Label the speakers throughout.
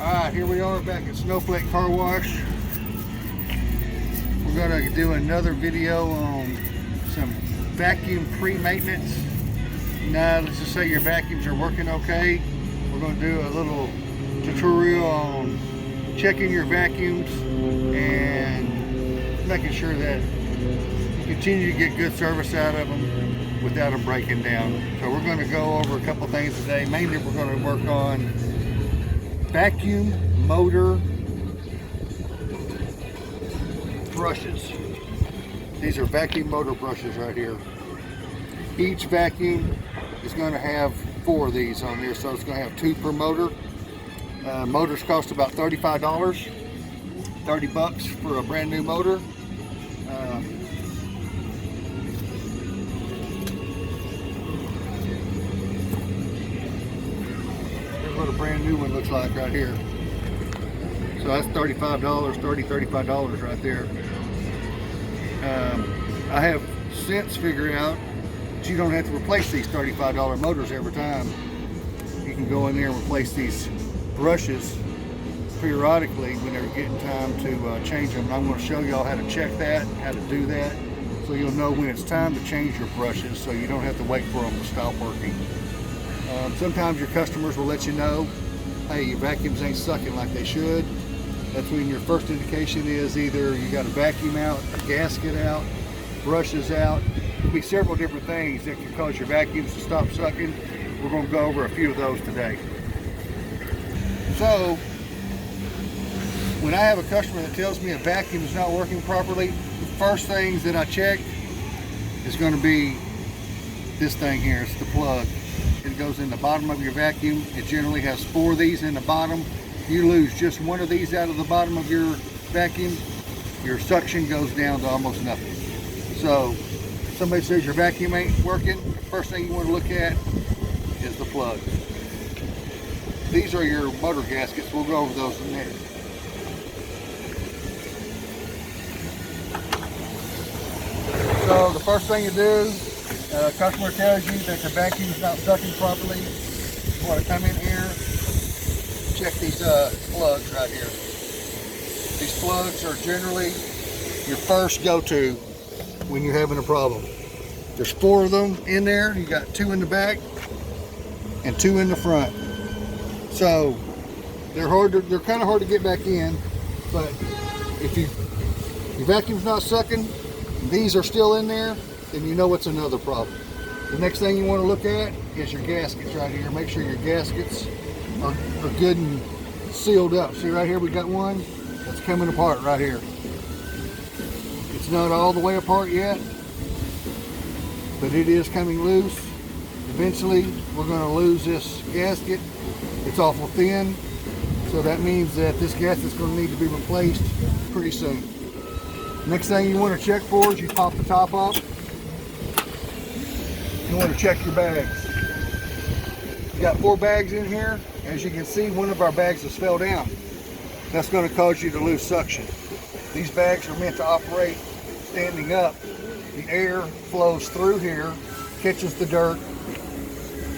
Speaker 1: Alright, here we are back at Snowflake Car Wash. We're going to do another video on some vacuum pre-maintenance. Now, let's just say your vacuums are working okay. We're going to do a little tutorial on checking your vacuums and making sure that you continue to get good service out of them without them breaking down. So we're going to go over a couple things today. Mainly we're going to work on vacuum motor brushes. These are vacuum motor brushes right here. Each vacuum is going to have 4 of these on there, so it's going to have 2 per motor. Motors cost about $35, 30 bucks for a brand new motor. Here's what a brand new one looks like right here. So that's $35, $35 right there. I have since figured out that you don't have to replace these $35 motors every time. You can go in there and replace these brushes periodically when they're getting time to change them. And I'm going to show y'all how to check that, how to do that, so you'll know when it's time to change your brushes, so you don't have to wait for them to stop working. Sometimes your customers will let you know, hey, your vacuums ain't sucking like they should. That's when your first indication is either you got a vacuum out, a gasket out, brushes out. There'll be several different things that can cause your vacuums to stop sucking. We're going to go over a few of those today. So, when I have a customer that tells me a vacuum is not working properly, the first things that I check is going to be this thing here. It's the plug. It goes in the bottom of your vacuum. It generally has 4 of these in the bottom. You lose just one of these out of the bottom of your vacuum, your suction goes down to almost nothing. So, somebody says your vacuum ain't working, first thing you want to look at is the plug. These are your motor gaskets. We'll go over those in a minute. So the first thing you do, customer tells you that the vacuum is not sucking properly. You want to come in here, check these plugs right here. These plugs are generally your first go-to when you're having a problem. There's 4 of them in there. You got 2 in the back and 2 in the front. So they're kind of hard to get back in, but if your vacuum's not sucking, these are still in there, then you know it's another problem. The next thing you want to look at is your gaskets right here. Make sure your gaskets are good and sealed up. See right here, we got one that's coming apart right here. It's not all the way apart yet, but it is coming loose. Eventually, we're going to lose this gasket. It's awful thin, so that means that this gasket's going to need to be replaced pretty soon. Next thing you want to check for is you pop the top off. You want to check your bags. You got 4 bags in here. As you can see, one of our bags has fell down. That's going to cause you to lose suction. These bags are meant to operate standing up. The air flows through here, catches the dirt,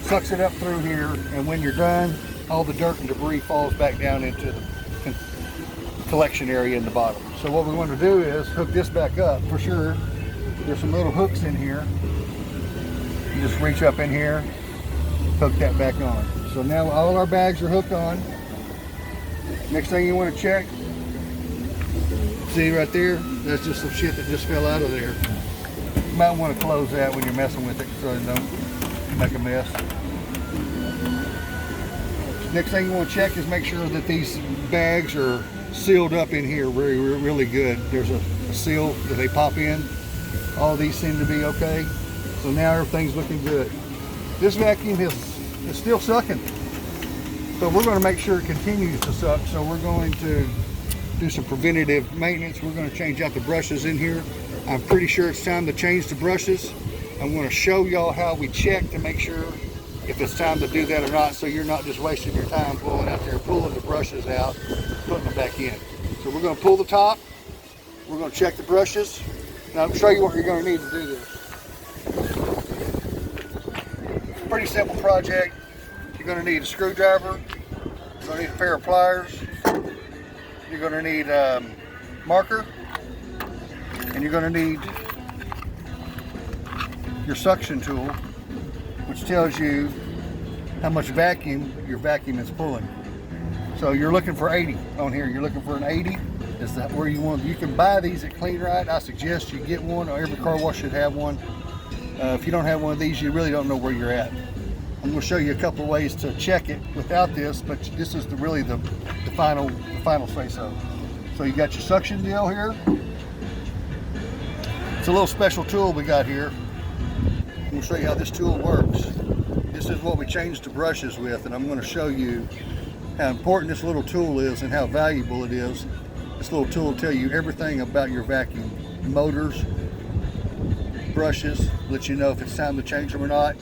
Speaker 1: sucks it up through here, and when you're done, all the dirt and debris falls back down into the collection area in the bottom. So what we want to do is hook this back up for sure. There's some little hooks in here. You just reach up in here, hook that back on. So now all our bags are hooked on. Next thing you want to check, see right there, that's just some shit that just fell out of there. You might want to close that when you're messing with it so you don't make a mess. Next thing you want to check is make sure that these bags are sealed up in here really good. There's a seal that they pop in. All these seem to be okay. So now everything's looking good. This vacuum is still sucking, but we're going to make sure it continues to suck. So we're going to do some preventative maintenance. We're going to change out the brushes in here. I'm pretty sure it's time to change the brushes. I'm going to show y'all how we check to make sure if it's time to do that or not, so you're not just wasting your time going out there pulling the brushes out, putting them back in. So we're going to pull the top, we're going to check the brushes, and I'll show you what you're going to need to do this. It's a pretty simple project. You're going to need a screwdriver, You're going to need a pair of pliers. You're going to need marker, and you're going to need your suction tool, which tells you how much vacuum your vacuum is pulling. So you're looking for 80 on here. You're looking for an 80. Is that where you want? You can buy these at Clean Right. I suggest you get one, or every car wash should have one. If you don't have one of these, you really don't know where you're at. I'm going to show you a couple of ways to check it without this, but this is really the final say so. So you got your suction deal here. It's a little special tool we got here. I'm going to show you how this tool works. This is what we changed the brushes with, and I'm going to show you how important this little tool is and how valuable it is. This little tool will tell you everything about your vacuum. Motors, brushes, let you know if it's time to change them or not,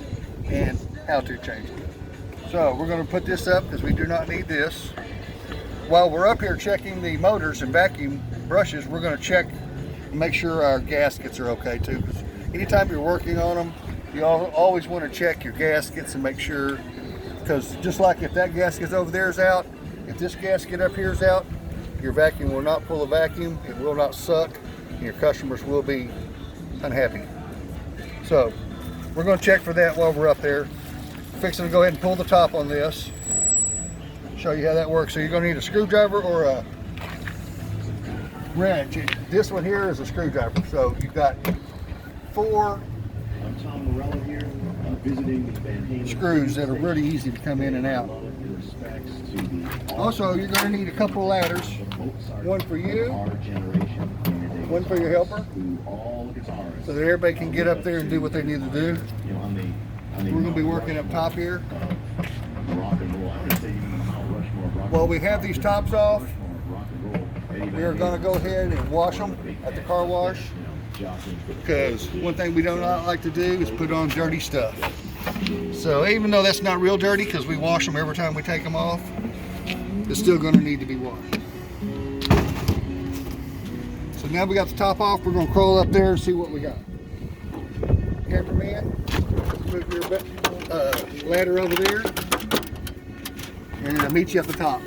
Speaker 1: and how to change them. So we're going to put this up because we do not need this. While we're up here checking the motors and vacuum brushes, we're going to check and make sure our gaskets are okay too. Because anytime you're working on them, you always want to check your gaskets and make sure, because just like if that gasket over there is out, if this gasket up here is out, your vacuum will not pull a vacuum, it will not suck, and your customers will be unhappy. So we're going to check for that while we're up there. Fixing to go ahead and pull the top on this. Show you how that works. So you're going to need a screwdriver or a wrench. This one here is a screwdriver. So you've got 4 screws that are really easy to come in and out. Also, you're going to need a couple of ladders. One for you, one for your helper, so that everybody can get up there and do what they need to do. We're going to be working up top here. While we have these tops off, we are going to go ahead and wash them at the car wash, because one thing we do not like to do is put on dirty stuff. So even though that's not real dirty, because we wash them every time we take them off, it's still going to need to be washed. So now we got the top off, we're going to crawl up there and see what we got. Cameraman, move your ladder over there, and I'll meet you at the top.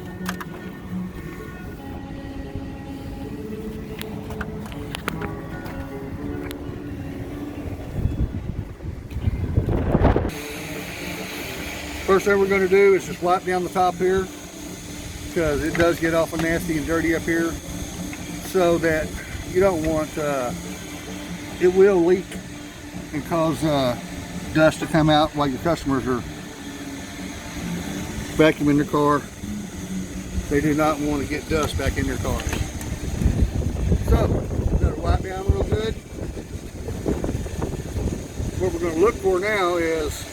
Speaker 1: First thing we're going to do is just wipe down the top here, because it does get awful nasty and dirty up here, so that you don't want, it will leak and cause dust to come out while your customers are vacuuming their car. They do not want to get dust back in their cars. So, we're going to wipe down real good. What we're going to look for now is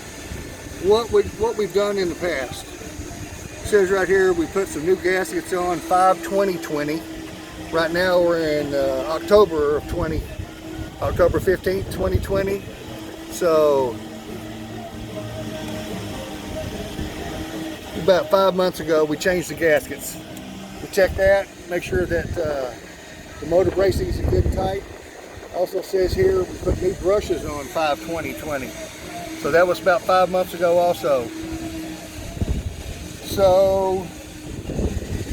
Speaker 1: what we've done in the past. It says right here we put some new gaskets on 5/20/20. Right now we're in October 15th, 2020. So about 5 months ago we changed the gaskets. We checked that, make sure that the motor bracings are good and tight. Also says here we put new brushes on 5/20/20. So that was about 5 months ago also. So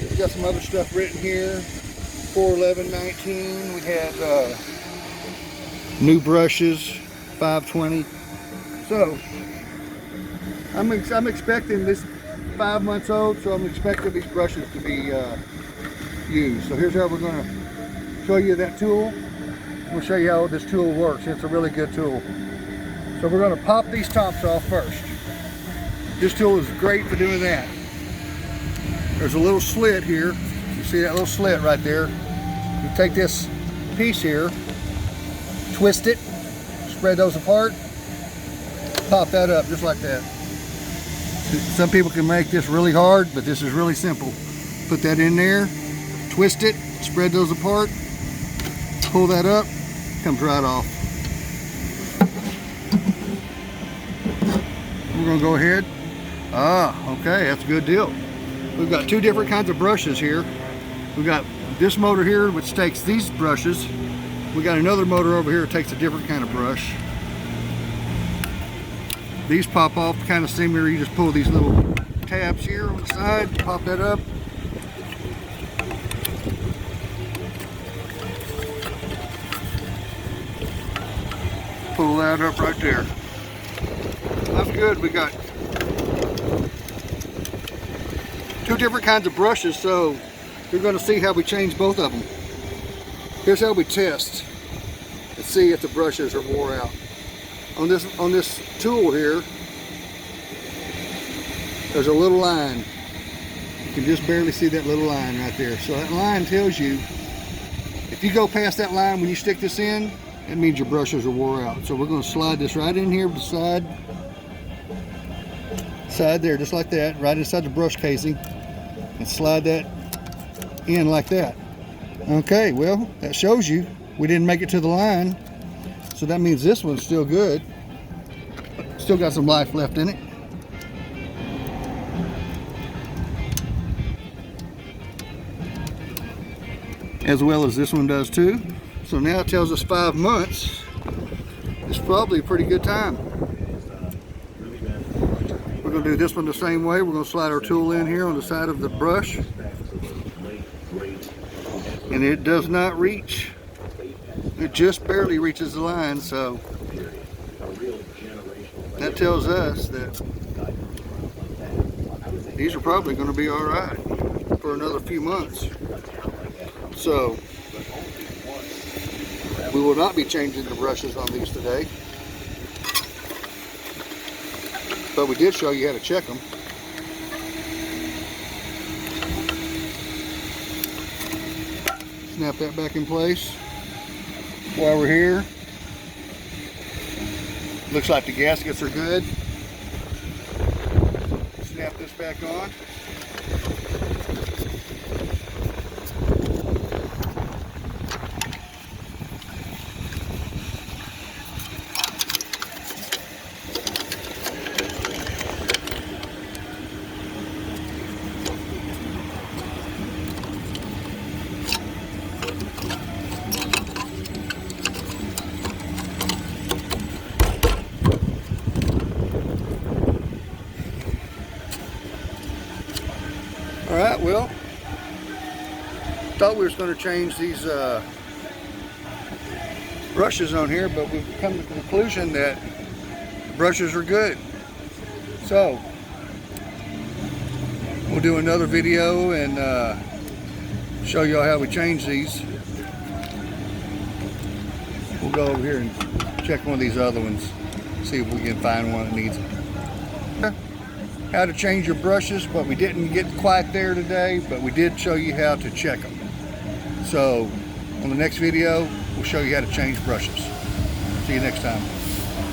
Speaker 1: we got some other stuff written here. 4/11/19. We had new brushes 5/20. So I'm expecting this 5 months old, so I'm expecting these brushes to be used. So here's how we're going to show you that tool. We'll show you how this tool works. It's a really good tool. So we're going to pop these tops off first. This tool is great for doing that. There's a little slit here. You see that little slit right there? You take this piece here, twist it, spread those apart, pop that up just like that. Some people can make this really hard, but this is really simple. Put that in there, twist it, spread those apart, pull that up, comes right off. We're going to go ahead. Okay, that's a good deal. We've got 2 different kinds of brushes here. We've got this motor here, which takes these brushes. We got another motor over here that takes a different kind of brush. These pop off kind of similar. You just pull these little tabs here on the side. Pop that up. Pull that up right there. That's good. We got two different kinds of brushes, so you're going to see how we change both of them. Here's how we test and see if the brushes are wore out. On this tool here, there's a little line. You can just barely see that little line right there. So that line tells you, if you go past that line when you stick this in, it means your brushes are wore out. So we're going to slide this right in here beside there, just like that, right inside the brush casing, and slide that in like that. Okay, well, that shows you we didn't make it to the line, so that means this one's still good. Still got some life left in it. As well as this one does too. So now it tells us 5 months. It's probably a pretty good time. We're going to do this one the same way. We're going to slide our tool in here on the side of the brush. And it does not reach. It just barely reaches the line, so that tells us that these are probably going to be all right for another few months. So we will not be changing the brushes on these today, but we did show you how to check them. Snap that back in place. While we're here, looks like the gaskets are good. Snap this back on. Alright, well, thought we was going to change these brushes on here, but we've come to the conclusion that the brushes are good. So, we'll do another video and show y'all how we change these. We'll go over here and check one of these other ones, see if we can find one that needs it. How to change your brushes, but we didn't get quite there today, but we did show you how to check them. So on the next video, we'll show you how to change brushes. See you next time.